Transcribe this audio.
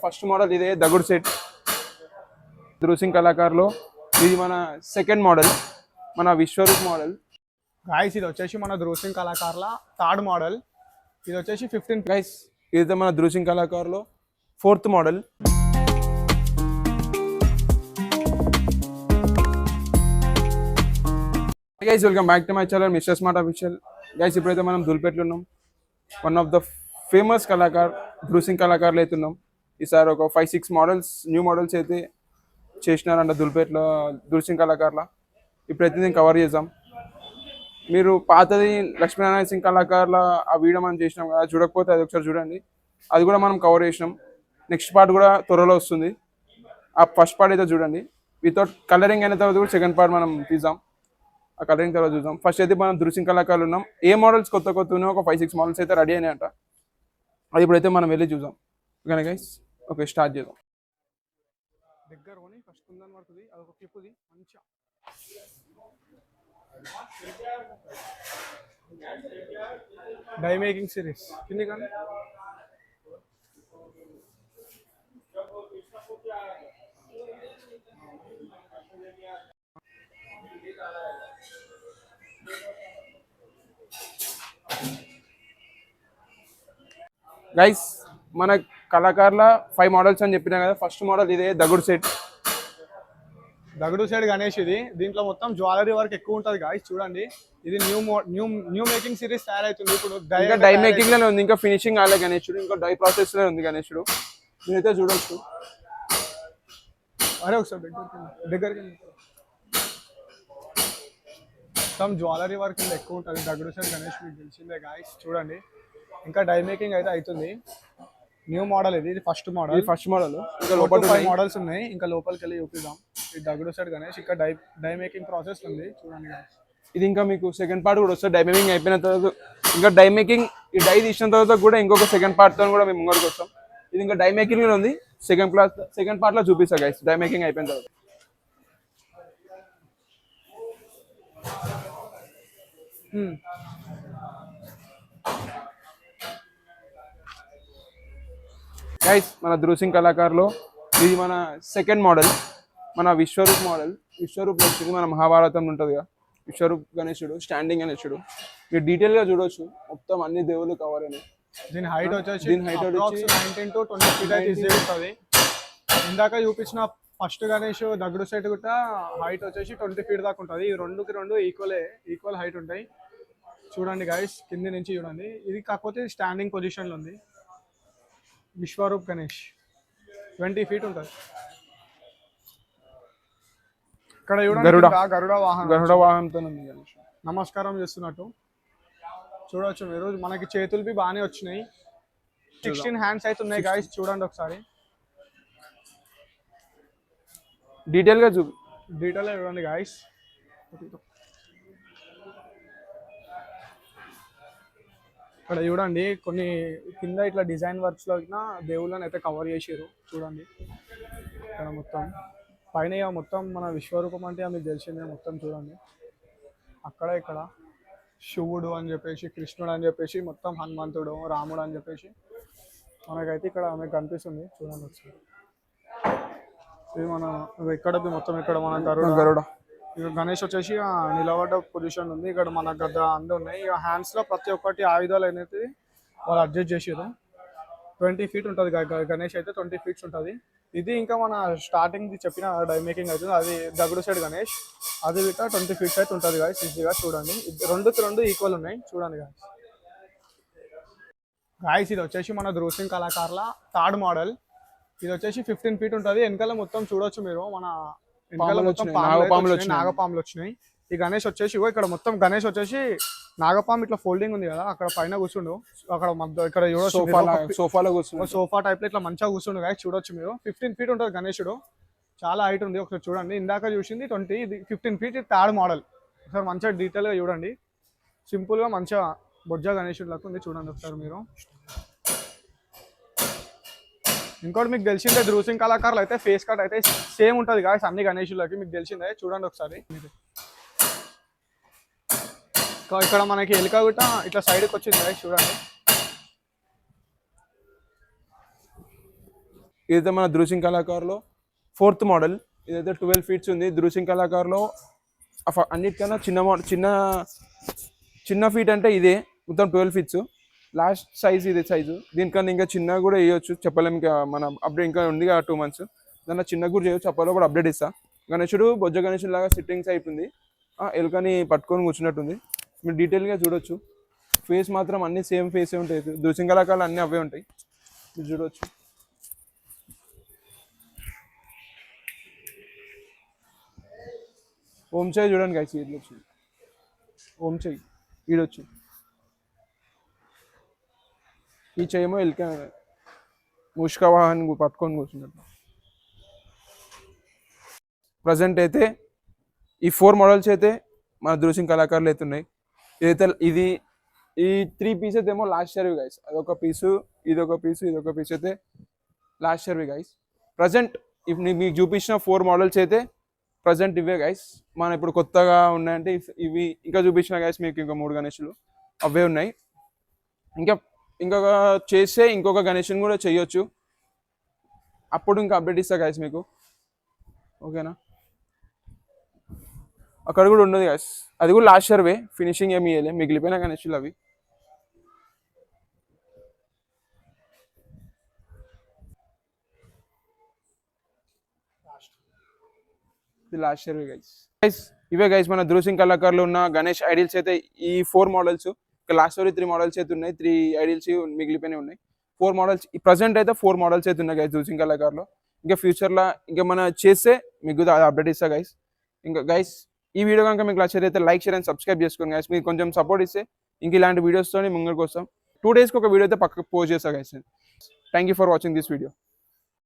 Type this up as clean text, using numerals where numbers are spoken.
First model ఇదే దగుడు set ధ్రుసింగ్ కళాకారులో ఇది మన సెకండ్ మోడల్ మన విశ్వరూప్ మోడల్ గాయస్. ఇది వచ్చేసి మన ధ్రుసింగ్ కళాకారుల థర్డ్ మోడల్. ఇది వచ్చేసి 15 గైస్. ఇది మన ధ్రుసింగ్ కళాకారులో fourth model. Guys welcome back to my channel Mister Smart official. Guys ఇప్పుడైతే మనం దుల్పేట్లో ఉన్నాం. వన్ ఆఫ్ ద ఫేమస్ కళాకార్ ధ్రుసింగ్ కళాకారులు అయితే ఉన్నాం. ఈసారి ఒక 5-6 మోడల్స్ న్యూ మోడల్స్ అయితే చేసినారంట దుల్పేట్లో ధ్రుసింగ్ కళాకారుల. ఇప్పుడైతే నేను కవర్ చేద్దాం. మీరు పాతది లక్ష్మీనారాయణ సింగ్ కళాకారుల ఆ వీడియో మనం చేసినాం కదా, చూడకపోతే అది ఒకసారి చూడండి. అది కూడా మనం కవర్ చేసినాం. నెక్స్ట్ పార్ట్ కూడా త్వరలో వస్తుంది. ఆ ఫస్ట్ పార్ట్ అయితే చూడండి. వితౌట్ కలరింగ్ అయిన తర్వాత కూడా సెకండ్ పార్ట్ మనం తీద్దాం. ఆ కలరింగ్ తర్వాత చూద్దాం. ఫస్ట్ అయితే మనం ధ్రుసింగ్ కళాకారులు ఉన్నాం. ఏ మోడల్స్ కొత్త ఉన్నాయో ఒక 5-6 మోడల్స్ అయితే రెడీ అయినాయంట. అది ఇప్పుడైతే మనం వెళ్ళి చూద్దాం. ఓకేనా గైస్? ఓకే, స్టార్ట్ చేద్దాం. దగ్గర కొని ఫస్ట్ కుందని పడుతుంది. అదొక క్లిప్ది మంచిగా డై మేకింగ్ సిరీస్ కింది కానీ గైస్ మన కళాకారుల 5 మోడల్స్ అని చెప్పినా కదా. ఫస్ట్ మోడల్ ఇదే దగుడు సెట్. దగుడు సైడ్ గణేష్. ఇది దీంట్లో మొత్తం జ్యువెలరీ వర్క్ ఎక్కువ ఉంటుంది గాయస్. చూడండి, ఇది న్యూ మేకింగ్ సిరీస్ తయారైతుంది. ఇప్పుడు ఇంకా డై మేకింగ్ లోనే ఉంది, ఇంకా ఫినిషింగ్ కాలే గణేశుడు. ఇంకా డై ప్రాసెస్ లో ఉంది గణేశుడు. మీరైతే చూడొచ్చు. అరే ఒకసారి దగ్గరికి మొత్తం జ్యువెలరీ వర్క్ ఎక్కువ ఉంటుంది దగుడు సైడ్ గణేష్. మీకు తెలిసిందే గాయస్. చూడండి, ఇంకా డై మేకింగ్ అయితే అవుతుంది. న్యూ మోడల్ ఇది ఫస్ట్ మోడల్. ఇంకా లోపల 5 మోడల్స్ ఉన్నాయి. ఇంకా లోపలికి వెళ్ళి చూపిద్దాం. ఇది దగుడు సైడ్ గణేష్. ఇంకా డై మేకింగ్ ప్రాసెస్ ఉంది. చూడండి, ఇది ఇంకా మీకు సెకండ్ పార్ట్ కూడా వస్తుంది. డై మేకింగ్ అయిపోయిన తర్వాత ఇంకా డై మేకింగ్ ఈ డై తీసిన తర్వాత కూడా ఇంకొక సెకండ్ పార్ట్ తో కూడా మేము ముంగడికి వస్తాం. ఇది ఇంకా డై మేకింగ్ లో ఉంది. సెకండ్ పార్ట్ లో చూపిస్తా గైస్ డై మేకింగ్ అయిపోయిన తర్వాత. గైస్ మన ధ్రుసింగ్ కళాకారులో ఇది మన సెకండ్ మోడల్ మన విశ్వరూప్ మోడల్. విశ్వరూప్ వచ్చింది మన మహాభారతం ఉంటుంది కదా, విశ్వరూప్ గణేశుడు, స్టాండింగ్ గణేశుడు. మీరు డీటెయిల్ గా చూడొచ్చు. మొత్తం అన్ని దేవుళ్ళు కవర్ అయినాయి. దీని హైట్ వచ్చేసి 19 to 20 feet అయితే ఈజీ ఉంటుంది. ఇందాక చూపించిన ఫస్ట్ గణేష్ దగుడు సైడ్ కూడా హైట్ వచ్చేసి 20 feet దాకా ఉంటుంది. ఈ రెండు ఈక్వల్ హైట్ ఉంటాయి. చూడండి గాయస్, కింది నుంచి చూడండి. ఇది కాకపోతే స్టాండింగ్ పొజిషన్లో ఉంది. విశ్వరూప్ గణేష్ 20 feet ఉంటుంది. ఇక్కడ గరుడ వాహనంతో నమస్కారం చేస్తున్నట్టు చూడవచ్చు మీరు. మనకి చేతులు బాగానే వచ్చినాయి. 16 హ్యాండ్స్ అయితే ఉన్నాయి గాయస్. చూడండి ఒకసారి డీటెయిల్ గా చూడండి గాయస్. ఇక్కడ చూడండి, కొన్ని కింద ఇట్లా డిజైన్ వర్క్స్ లో దేవుళ్ళని అయితే కవర్ చేసారు. చూడండి ఇక్కడ మొత్తం పైన మొత్తం మన విశ్వరూపం అంటే మీకు తెలిసిందే. మొత్తం చూడండి, అక్కడ ఇక్కడ శివుడు అని చెప్పేసి, కృష్ణుడు అని చెప్పేసి, మొత్తం హనుమంతుడు, రాముడు అని చెప్పేసి మనకైతే ఇక్కడ మీకు కనిపిస్తుంది. చూడండి ఒకసారి. ఇది మన ఇక్కడ మొత్తం ఇక్కడ మన గరుడ. ఇక గణేష్ వచ్చేసి నిలబడ్డ పొజిషన్ ఉంది. ఇక్కడ మన గద్ద అందు ఉన్నాయి. ఇక హ్యాండ్స్ లో ప్రతి ఒక్కటి ఆయుధాలు అనేది వాళ్ళు అడ్జస్ట్ చేసారు. 20 feet ఉంటుంది గణేష్ అయితే. 20 feet ఉంటుంది. ఇది ఇంకా మన స్టార్టింగ్ చెప్పిన డై మేకింగ్ అవుతుంది. అది దగుడు సైడ్ గణేష్. అది ఇట్లా 20 feet అయితే ఉంటుంది గాయస్. ఈజీగా చూడండి. రెండు ఈక్వల్ ఉన్నాయి. చూడండి గాయస్. ఇది వచ్చేసి మన ధ్రుసింగ్ కళాకారుల థర్డ్ మోడల్. ఇది వచ్చేసి 15 feet ఉంటుంది. వెనకాల మొత్తం చూడొచ్చు మీరు. మన వెనకాల మొత్తం నాగపాములు వచ్చినాయి. ఈ గణేష్ వచ్చేసి ఇక్కడ మొత్తం గణేష్ వచ్చేసి నాగపాము ఇట్లా ఫోల్డింగ్ ఉంది కదా, అక్కడ పైన కూర్చుండు. అక్కడ ఇక్కడ సోఫా టైప్ లో ఇట్లా మంచిగా కూర్చుండు గాయస్. చూడొచ్చు మీరు. 15 feet ఉంటుంది గణేశుడు. చాలా హైట్ ఉంది. ఒకసారి చూడండి. ఇందాక చూసింది 20, ఇది 15 feet. ఇది థర్డ్ మోడల్. ఒకసారి మంచిగా డీటెయిల్ గా చూడండి. సింపుల్ గా మంచిగా బొజ్జ గణేశుడు లాగా ఉంది. చూడండి ఒకసారి మీరు. ఇంకోటి మీకు తెలిసిందే, ధ్రుసింగ్ కళాకారులు అయితే ఫేస్ కట్ అయితే సేమ్ ఉంటుంది గాయస్ అన్ని గణేశులకి. మీకు తెలిసిందే. చూడండి ఒకసారి. ఇక్కడ మనకి ఎలుక కూడా ఇట్లా సైడ్కి వచ్చింది గాయస్. చూడండి ఇదైతే మన ధృసింగ్ కళాకారులో 4th మోడల్. ఇదైతే 12 ఫీట్స్ ఉంది. ధృసింగ్ కళాకారులో అన్నిటికన్నా చిన్న ఫీట్ అంటే ఇదే, మొత్తం 12 ఫీట్స్. లాస్ట్ సైజ్ ఇదే సైజు. దీనికన్నా ఇంకా చిన్నగా కూడా వేయొచ్చు, చెప్పలేము. ఇంకా మన అప్డేట్ ఇంకా ఉంది కదా 2 months, దాన్ని చిన్నగా కూడా చేయొచ్చు. చెప్పలో కూడా అప్డేట్ ఇస్తా. గణేశుడు బొజ్జ గణేశుడు లాగా సిట్టింగ్స్ అయిపోయింది, ఎలుకని పట్టుకొని కూర్చున్నట్టుంది. మీరు డీటెయిల్గా చూడొచ్చు. ఫేస్ మాత్రం అన్ని సేమ్ ఫేసే ఉంటాయి. ధృసింగ్ కళాకారులు అన్నీ అవే ఉంటాయి, మీరు చూడవచ్చు. ఓం చేయి చూడండి గైస్, ఈడు వచ్చింది ఓం చేయి, ఈడొచ్చు. ఈ చేయమో ఎలుక మూషికవాహన్ పట్టుకొని కూర్చున్నట్టు. ప్రజెంట్ అయితే ఈ 4 మోడల్స్ అయితే మన ధృసింగ్ కళాకారులు అయితే ఉన్నాయి. ఇది ఈ 3 పీసెస్ ఏమో లాస్ట్ ఇయర్వి గైస్. అదొక పీసు, ఇదొక పీస్ అయితే లాస్ట్ ఇయర్వి గైస్. ప్రజెంట్ మీకు చూపించిన 4 మోడల్స్ అయితే ప్రజెంట్ ఇవే గైస్. మన ఇప్పుడు కొత్తగా ఉన్నాయంటే ఇవి. ఇంకా చూపించిన గైస్ మీకు ఇంకా 3 గణేషులు అవే ఉన్నాయి. ఇంకొక చేస్తే ఇంకొక గణేషుని కూడా చేయొచ్చు, అప్పుడు ఇంకా అప్డేట్ ఇస్తా గైస్ మీకు, ఓకేనా. అక్కడ కూడా ఉండదు గైస్, అది కూడా లాస్ట్ ఇయర్వే. ఫినిషింగ్ ఏమి ఇవ్వలే, మిగిలిపోయిన గణేషులు అవి. ఇది లాస్ట్ ఇయర్ గైస్. ఇవే గైస్ మన ధృసింగ్ కళాకారులు ఉన్న గణేష్ ఐడియల్స్ అయితే ఈ 4 మోడల్స్. ఇంకా లాస్ట్ ఇయర్ 3 మోడల్స్ అయితే ఉన్నాయి, 3 ఐడియల్స్ మిగిలిపోయినాయి ఉన్నాయి. 4 మోడల్స్ ప్రజెంట్ అయితే 4 మోడల్స్ అయితే ఉన్నాయి గైస్ ధృసింగ్ కళాకారులో. ఇంకా ఫ్యూచర్లో ఇంకా మన చేస్తే మీకు అప్డేట్ ఇస్తా గైస్. ఇంకా గైస్ ఈ వీడియో కనుక మీకు నచ్చితే లైక్, షేర్ అండ్ సబ్స్క్రైబ్ చేసుకోండి గైస్. మీకు కొంచెం సపోర్ట్ ఇస్తే ఇంక ఇలాంటి వీడియోస్తో ముంగడికి వస్తాం. 2 days ఒక వీడియో అయితే పక్కకు పోస్ట్ చేస్తా guys. Thank you for watching this video.